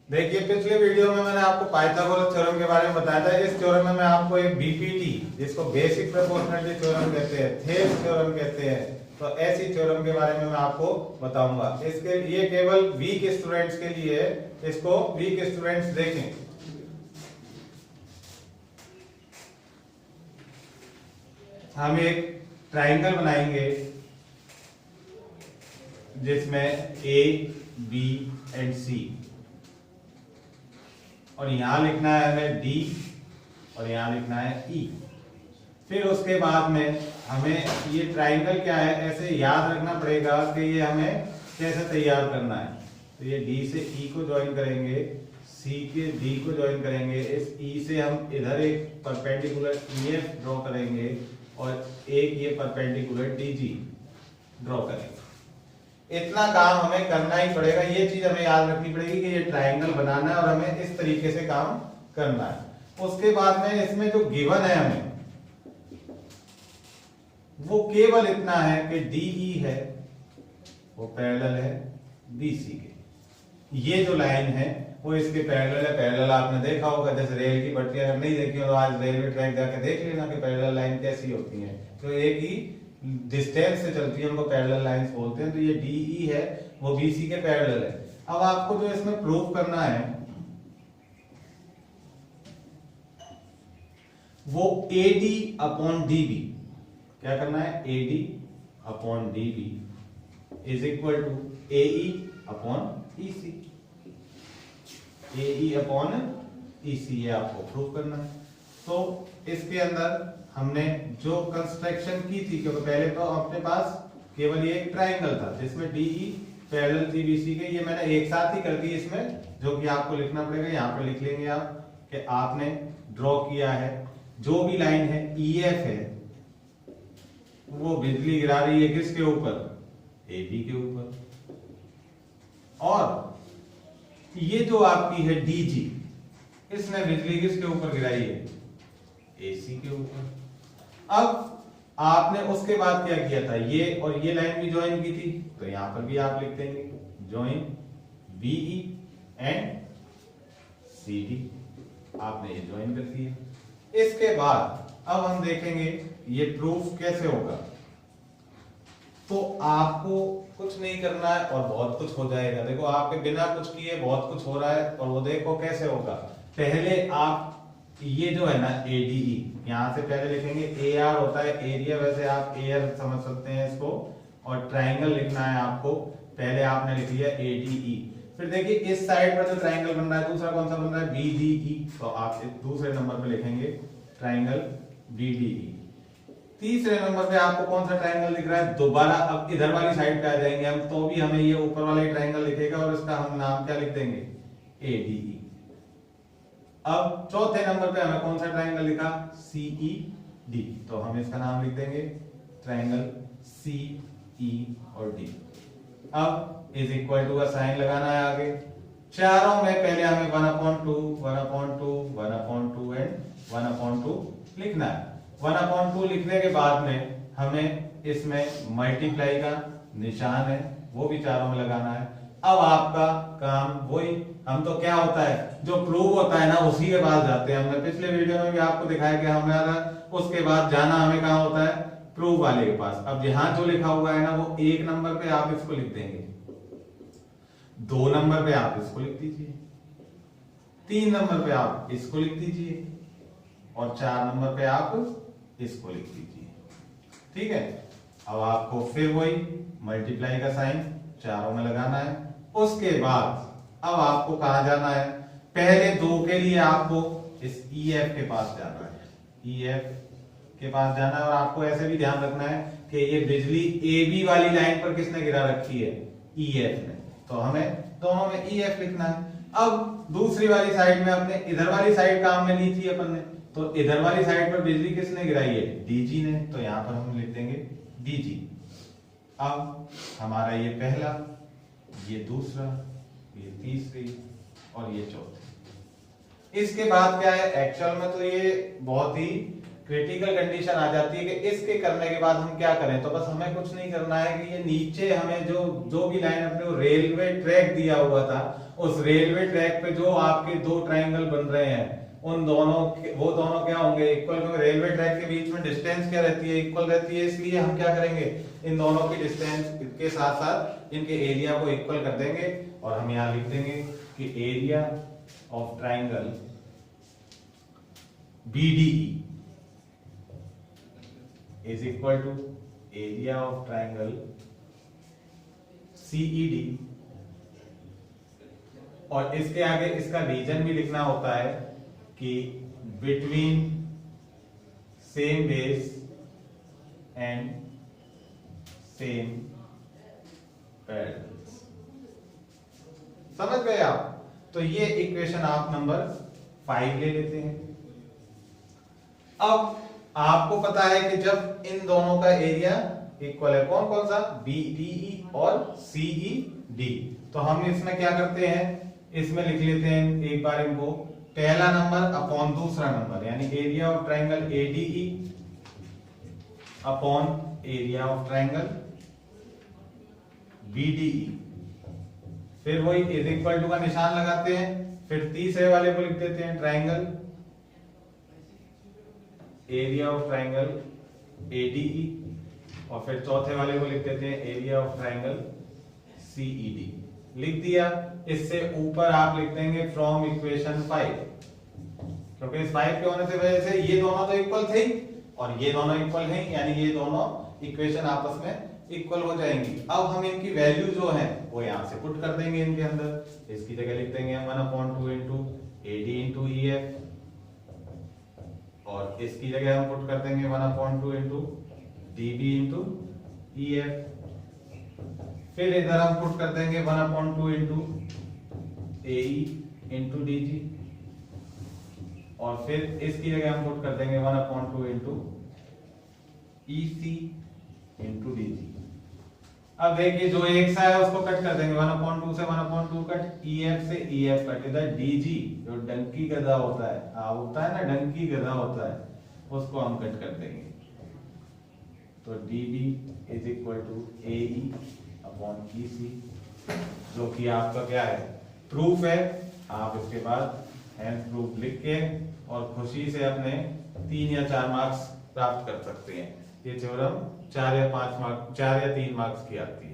देखिए पिछले वीडियो में मैंने आपको पाइथागोरस थ्योरम के बारे में बताया था। इस थ्योरम में मैं आपको एक बीपीटी, जिसको बेसिक प्रोपोर्शनलिटी थ्योरम कहते हैं, थेल्स थ्योरम कहते हैं, तो ऐसी थ्योरम के बारे में मैं आपको बताऊंगा। इसके ये केवल वीक स्टूडेंट्स के लिए है, इसको वीक स्टूडेंट्स देखें। हम एक ट्राइंगल बनाएंगे जिसमें ए बी एंड सी, और यहां लिखना है हमें डी और यहां लिखना है ई। फिर उसके बाद में हमें ये ट्राइंगल क्या है ऐसे याद रखना पड़ेगा कि ये हमें कैसे तैयार करना है। तो ये डी से ई को ज्वाइन करेंगे, सी के डी को ज्वाइन करेंगे, इस ई से हम इधर एक परपेंडिकुलर ईएफ ड्रॉ करेंगे और एक ये परपेंडिकुलर डीजी ड्रॉ करेंगे। इतना काम हमें करना ही पड़ेगा, ये चीज हमें याद रखनी पड़ेगी कि ये ट्राइंगल बनाना है और हमें इस तरीके से काम करना है। उसके बाद में इसमें जो गिवन है हमें वो केवल इतना है कि डीई है वो पैरेलल है बीसी के। ये जो लाइन है वो इसके पैरेलल है। पैरेलल आपने देखा होगा, जैसे रेल की पटरियां अगर नहीं देखी हो तो आज रेलवे ट्रैक जाके देख लेना कि पैरेलल लाइन कैसी होती है। तो एक ही डिस्टेंस से चलती है, उनको पैरेलल लाइंस बोलते हैं। तो ये डीई है वो बीसी के पैरेलल है। अब आपको जो इसमें प्रूव करना है वो एडी अपॉन डीबी, क्या करना है, AD upon DB is equal to AE upon EC. AE upon EC ये आपको प्रूव करना है। तो इसके अंदर हमने जो कंस्ट्रक्शन की थी, क्योंकि पहले तो अपने पास केवल ये एक ट्राइंगल था जिसमें डीई पैरेलल थी बीसी के, ये मैंने एक साथ ही कर दी इसमें, जो कि आपको लिखना पड़ेगा। यहाँ पर लिख लेंगे आप कि आपने ड्रॉ किया है जो भी लाइन है ईएफ है वो बिजली गिरा रही है किसके ऊपर, एबी के ऊपर, और ये जो आपकी है डीजी इसने बिजली किसके ऊपर गिराई है, एसी के ऊपर। अब आपने उसके बाद क्या किया था, ये और ये लाइन भी ज्वाइन की थी, तो यहां पर भी आप लिख देंगे ज्वाइन बीई एंड सीडी, आपने ये ज्वाइन कर दिया। इसके बाद अब हम देखेंगे ये प्रूफ कैसे होगा। तो आपको कुछ नहीं करना है और बहुत कुछ हो जाएगा। देखो आपके बिना कुछ किए बहुत कुछ हो रहा है, और वो देखो कैसे होगा। पहले आप ये जो है ना एडीई, यहां से पहले लिखेंगे एआर होता है एरिया, वैसे आप एयर समझ सकते हैं इसको, और ट्राइंगल लिखना है आपको। पहले आपने लिख लिया एडीई, फिर देखिए इस साइड पर जो ट्राइंगल बन रहा है दूसरा कौन सा बन रहा है, बीडीई, तो आप दूसरे नंबर पे लिखेंगे ट्राइंगल बीडीई। तीसरे नंबर पे आपको कौन सा ट्राइंगल दिख रहा है, दोबारा अब इधर वाली साइड पे आ जाएंगे हम, तो भी हमें ये ऊपर वाला ही ट्राइंगल लिखेगा और इसका हम नाम क्या लिख देंगे, एडीई। अब चौथे नंबर पे हमें कौन सा ट्राइंगल लिखा, सीईडी, तो हम इसका नाम लिख देंगे ट्राइंगल सीई और डी। अब इज इक्वल टू का साइन लगाना है आगे। चारों में पहले हमें 1/2 1/2 1/2 एंड 1/2 लिखना है। 1/2 लिखने के बाद में हमें इसमें मल्टीप्लाई का निशान है वो भी चारों में लगाना है। अब आपका काम वही, हम तो क्या होता है जो प्रूव होता है ना उसी के पास जाते हैं। हमने पिछले वीडियो में भी आपको दिखाया कि हमारा उसके बाद जाना हमें कहाँ होता है, प्रूव वाले के पास। अब यहां जो लिखा हुआ है ना वो 1 नंबर पे आप इसको लिख देंगे, 2 नंबर पे आप इसको लिख दीजिए, 3 नंबर पे आप इसको लिख दीजिए और 4 नंबर पे आप इसको लिख दीजिए। ठीक है। अब आपको फिर वही मल्टीप्लाई का साइन चारों में लगाना है। उसके बाद अब आपको कहां जाना है, पहले 2 के लिए आपको इस ईएफ के पास जाना है, ईएफ के पास जाना है। और आपको ऐसे भी ध्यान रखना है कि ये बिजली एबी वाली लाइन पर किसने गिरा रखी है, ईएफ ने, तो हमें दोनों में ईएफ लिखना है। अब दूसरी वाली साइड में अपने इधर वाली साइड काम में ली थी अपन ने, तो इधर वाली साइड पर बिजली किसने गिराई है, डीजी ने, तो यहां पर हम लिख देंगे डीजी। अब हमारा ये पहला, ये दूसरा, ये तीसरी और ये चौथी। इसके बाद क्या है, एक्चुअल में तो ये बहुत ही क्रिटिकल कंडीशन आ जाती है कि इसके करने के बाद हम क्या करें। तो बस हमें कुछ नहीं करना है कि ये नीचे हमें जो भी लाइन अपने को रेलवे ट्रैक दिया हुआ था उस रेलवे ट्रैक पे जो आपके दो ट्राइंगल बन रहे हैं उन दोनों वो दोनों क्या होंगे इक्वल, क्योंकि रेलवे ट्रैक के बीच में डिस्टेंस क्या रहती है, इक्वल रहती है, इसलिए हम क्या करेंगे इन दोनों की डिस्टेंस के साथ साथ इनके एरिया को इक्वल कर देंगे और हम यहां लिख देंगे कि area of triangle BDE is equal to area of triangle CED, और इसके आगे इसका रीजन भी लिखना होता है कि between same base and same parallels. समझ गए आप? तो ये इक्वेशन आप नंबर 5 ले लेते हैं। अब आपको पता है कि जब इन दोनों का एरिया इक्वल है, कौन कौन सा, BDE और CED, तो हम इसमें क्या करते हैं, इसमें लिख लेते हैं एक बार इनको, पहला नंबर अपॉन दूसरा नंबर, यानी area of triangle ADE upon area of triangle BDE, फिर वही इज इक्वल टू का निशान लगाते हैं, फिर तीसरे वाले को लिख देते हैं triangle area of triangle ADE, और फिर चौथे वाले को लिख देते हैं एरिया ऑफ ट्राइंगल CED। लिख दिया। इससे ऊपर आप लिख देंगे फ्रॉम इक्वेशन 5, क्योंकि इस 5 के होने से वजह से ये दोनों तो इक्वल थे और ये दोनों इक्वल हैं, यानी ये दोनों इक्वेशन आपस में इक्वल हो जाएंगी। अब हम इनकी वैल्यू जो है वो यहां से पुट कर देंगे इनके अंदर। इसकी जगह लिख देंगे 1/2 इंटू AD इंटू EF, और इसकी जगह हम पुट कर देंगे 1/2 इंटू DB इंटू EF, फिर इधर हम पुट कर देंगे 1/2 इंटू AE इंटू DG, और फिर इसकी जगह हम पुट कर देंगे 1/2 इंटू EC इंटू DG। अब देखिए जो एक सा है उसको कट कर देंगे, 1/2 से 1/2 कट, EF से EF कट, इधर DG जो डंकी गधा होता है, होता है ना डंकी गधा होता है, उसको हम कट कर देंगे। तो DB is equal to AE upon EC, जो कि आपका क्या है, प्रूफ है। आप इसके बाद हैंड प्रूफ लिख के और खुशी से अपने 3 या 4 मार्क्स प्राप्त कर सकते हैं। ये थ्योरम 4 या 3 मार्क्स की आती है।